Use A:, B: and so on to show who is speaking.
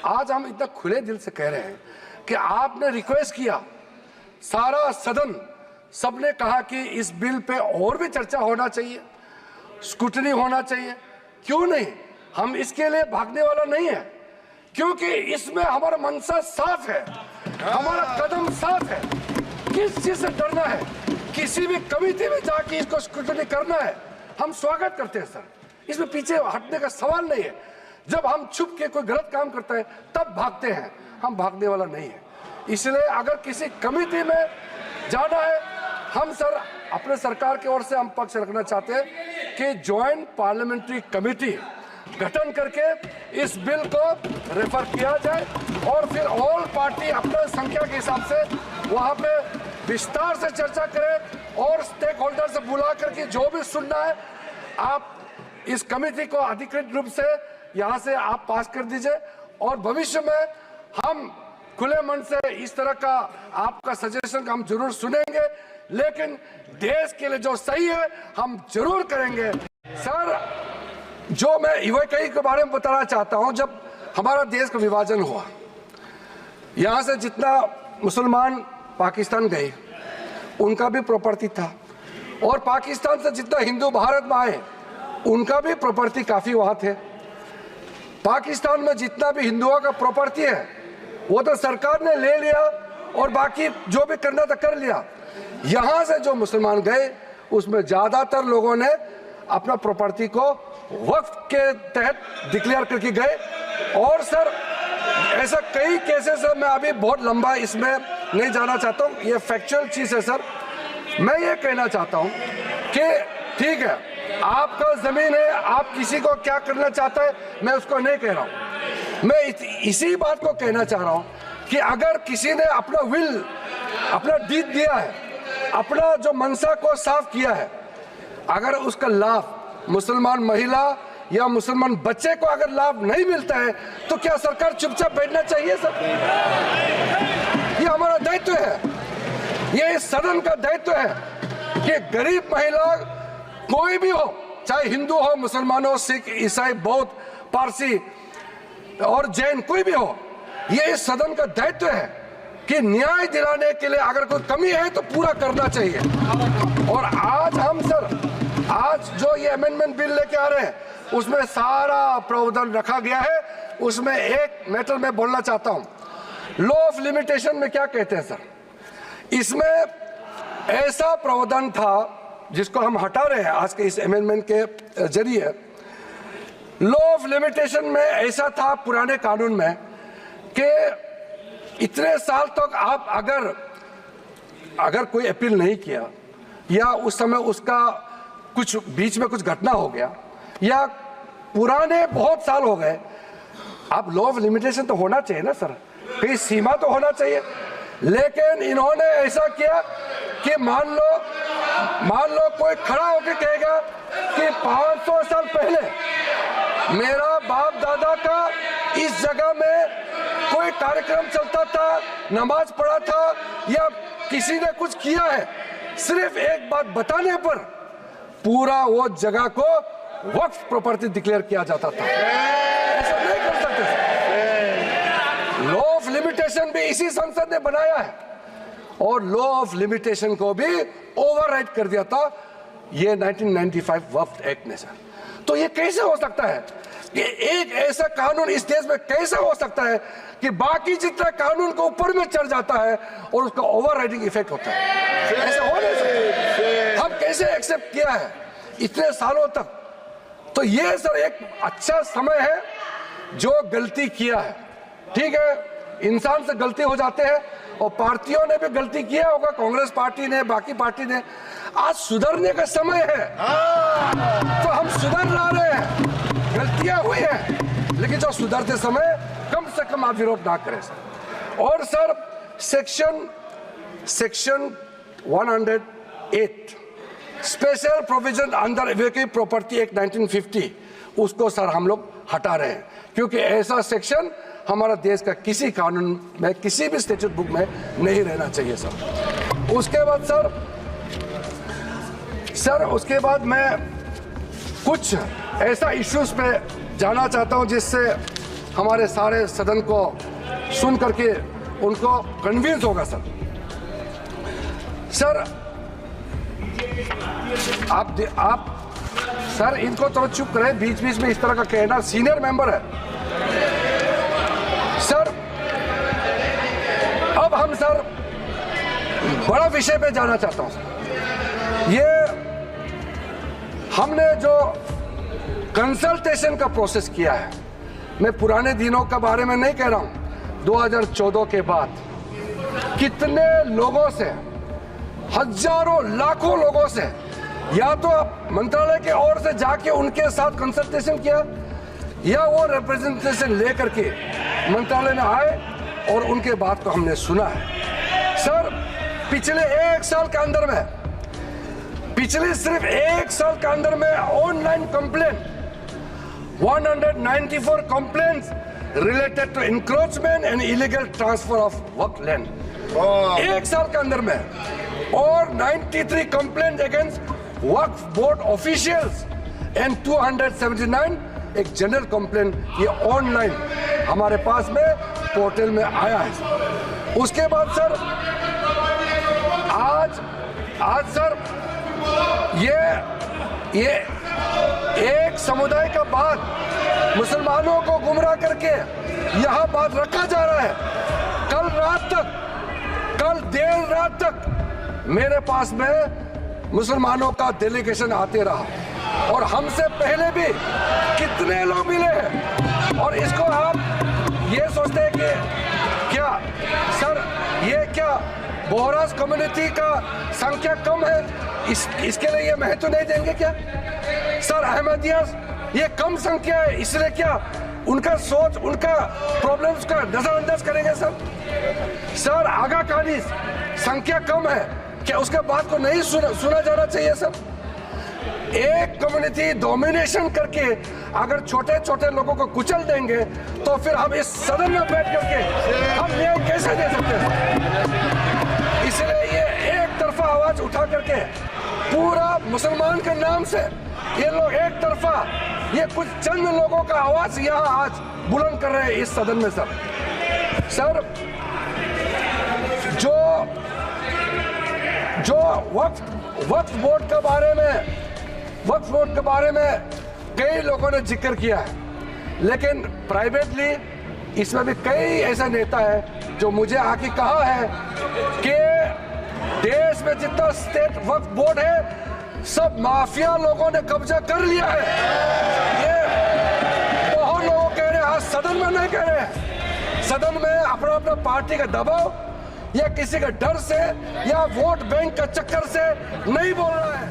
A: आज हम इतना खुले दिल से कह रहे हैं कि आपने रिक्वेस्ट किया, सारा सदन सबने कहा कि इस बिल पे और भी चर्चा होना चाहिए, स्क्रूटनी होना चाहिए। क्यों नहीं? हम इसके लिए भागने वाला नहीं है, क्योंकि इसमें हमारा मंशा साफ है, हमारा कदम साफ है। किस चीज से डरना है? किसी भी कमेटी में जाके इसको स्क्रूटनी करना है, हम स्वागत करते हैं सर, इसमें पीछे हटने का सवाल नहीं है। जब हम छुप के कोई गलत काम करता है तब भागते हैं, हम भागने वाला नहीं है। इसलिए अगर किसी कमेटी में जाना है, हम सर अपने सरकार की ओर से हम पक्ष रखना चाहते हैं कि ज्वाइंट पार्लियामेंट्री कमेटी गठन करके इस बिल को रेफर किया जाए और फिर ऑल पार्टी अपने संख्या के हिसाब से वहां पे विस्तार से चर्चा करें और स्टेक होल्डर से बुला करके जो भी सुनना है आप इस कमेटी को अधिकृत रूप से यहाँ से आप पास कर दीजिए। और भविष्य में हम खुले मन से इस तरह का आपका सजेशन हम जरूर सुनेंगे, लेकिन देश के लिए जो सही है हम जरूर करेंगे। सर, जो मैं यूएई के बारे में बताना चाहता हूं, जब हमारा देश का विभाजन हुआ, यहां से जितना मुसलमान पाकिस्तान गए उनका भी प्रॉपर्टी था, और पाकिस्तान से जितना हिंदू भारत में आए उनका भी प्रॉपर्टी काफी वहां थे। पाकिस्तान में जितना भी हिंदुओं का प्रॉपर्टी है वो तो सरकार ने ले लिया और बाकी जो भी करना था कर लिया। यहां से जो मुसलमान गए उसमें ज्यादातर लोगों ने अपना प्रॉपर्टी को वक्फ के तहत डिक्लेयर करके गए। और सर ऐसा कई केसेस है, मैं अभी बहुत लंबा इसमें नहीं जाना चाहता हूं, ये फैक्चुअल चीज है सर। मैं ये कहना चाहता हूं कि ठीक है, आपका जमीन है, आप किसी को क्या करना चाहता है मैं उसको नहीं कह रहा हूं। मैं इसी बात को कहना चाह रहा हूं कि अगर किसी ने अपना विल, अपना डीड दिया है, अपना जो मनसा को साफ किया है, अगर उसका लाभ मुसलमान महिला या मुसलमान बच्चे को अगर लाभ नहीं मिलता है तो क्या सरकार चुपचाप बैठना चाहिए सर? ये हमारा दायित्व है, ये इस सदन का दायित्व है कि गरीब महिला कोई भी हो, चाहे हिंदू हो, मुसलमान हो, सिख, ईसाई, बौद्ध, पारसी और जैन, कोई भी हो, ये इस सदन का दायित्व है कि न्याय दिलाने के लिए अगर कोई कमी है तो पूरा करना चाहिए। और आज हम सर, आज जो ये अमेंडमेंट बिल लेके आ रहे हैं उसमें सारा प्रावधान रखा गया है। उसमें एक मैटर मैं बोलना चाहता हूं, लॉ ऑफ लिमिटेशन में क्या कहते हैं सर, इसमें ऐसा प्रावधान था जिसको हम हटा रहे हैं आज के इस अमेंडमेंट के जरिए। लॉ ऑफ लिमिटेशन में ऐसा था पुराने कानून में कि इतने साल तक आप अगर कोई अपील नहीं किया या उस समय उसका कुछ बीच में कुछ घटना हो गया या पुराने बहुत साल हो गए, अब लॉ ऑफ लिमिटेशन तो होना चाहिए ना सर, कहीं सीमा तो होना चाहिए। लेकिन इन्होंने ऐसा किया कि मान लो कोई खड़ा होकर कहेगा कि 500 साल पहले मेरा बाप दादा का इस जगह में कोई कार्यक्रम चलता था, नमाज पढ़ा था या किसी ने कुछ किया है, सिर्फ एक बात बताने पर पूरा वो जगह को वक्फ प्रॉपर्टी डिक्लेयर किया जाता था। ऐसा नहीं कर सकते। लॉ ऑफ लिमिटेशन भी इसी संसद ने बनाया है और लॉ ऑफ लिमिटेशन को भी ओवरराइड कर दिया था ये 1995 वक्फ एक्ट ने सर। तो ये कैसे हो सकता है कि एक ऐसा कानून इस देश में कैसे हो सकता है कि बाकी जितना कानून को ऊपर में चढ़ जाता है और उसका ओवरराइडिंग इफेक्ट होता है? ऐसा हो नहीं सकता। हम कैसे एक्सेप्ट किया है इतने सालों तक? तो ये सर एक अच्छा समय है, जो गलती किया है, ठीक है, इंसान से गलती हो जाते हैं और पार्टियों ने भी गलती किया होगा, कांग्रेस पार्टी ने, बाकी पार्टी ने। आज सुधरने का समय है, तो हम सुधर ला रहे हैं। गलतियां हुई हैं, लेकिन जो सुधरते समय कम से कम आप विरोध ना करें सर। और sir section 108 special provision under UAE property act 1950, उसको सर हम लोग हटा रहे हैं, क्योंकि ऐसा सेक्शन हमारा देश का किसी कानून में, किसी भी स्टैट्यूट बुक में नहीं रहना चाहिए सर। उसके बाद सर उसके बाद मैं कुछ ऐसा इश्यूज पे जाना चाहता हूं जिससे हमारे सारे सदन को सुन करके उनको कन्विंस होगा सर। सर आप सर इनको थोड़ा चुप करें, बीच बीच में इस तरह का कहना, सीनियर मेंबर है सर। अब हम सर बड़ा विषय पे जाना चाहता हूं सर। ये हमने जो कंसल्टेशन का प्रोसेस किया है, मैं पुराने दिनों के बारे में नहीं कह रहा हूं, 2014 के बाद कितने लोगों से, हजारों लाखों लोगों से, या तो मंत्रालय की ओर से जाके उनके साथ कंसल्टेशन किया, या वो रिप्रेजेंटेशन लेकर के मंत्रालय में आए और उनके बात को हमने सुना है सर। पिछले एक साल के अंदर में, पिछले सिर्फ एक साल के अंदर में online complaint 194 complaints related to encroachment and illegal transfer of वक्फ लैंड एक साल के अंदर में, और 93 complaint against Waqf board officials and 279 एक जनरल कंप्लेंट, ये ऑनलाइन हमारे पास में पोर्टल में आया है। उसके बाद सर आज सर ये एक समुदाय का बात मुसलमानों को गुमराह करके यहां बात रखा जा रहा है। कल देर रात तक मेरे पास में मुसलमानों का डेलीगेशन आते रहा और हमसे पहले भी कितने लोग मिले हैं, और इसको आप ये सोचते हैं कि क्या सर ये क्या बोहराज कम्युनिटी का संख्या कम है, इसके लिए ये महत्व नहीं देंगे क्या सर? अहमदिया ये कम संख्या है, इसलिए क्या उनका सोच, उनका प्रॉब्लम्स का नजरअंदाज करेंगे सर? आगा खानी संख्या कम है, क्या उसके बात को नहीं सुना जाना चाहिए सर? एक कम्युनिटी डोमिनेशन करके अगर छोटे छोटे लोगों को कुचल देंगे तो फिर हम इस सदन में बैठ करके हम न्याय कैसे दे सकते हैं? इसलिए ये एक तरफा आवाज उठा करके पूरा मुसलमान के नाम से ये लोग एक तरफा, ये कुछ चंद लोगों का आवाज यहाँ आज बुलंद कर रहे हैं इस सदन में सर। जो वक्फ बोर्ड के बारे में कई लोगों ने जिक्र किया है, लेकिन प्राइवेटली इसमें भी कई ऐसा नेता है जो मुझे आके कहा है कि देश में जितना स्टेट वक्फ बोर्ड है सब माफिया लोगों ने कब्जा कर लिया है। ये बहुत लोग कह रहे हैं, आज सदन में नहीं कह रहे हैं, सदन में अपना अपना पार्टी का दबाव या किसी के डर से या वोट बैंक का चक्कर से नहीं बोल रहा है।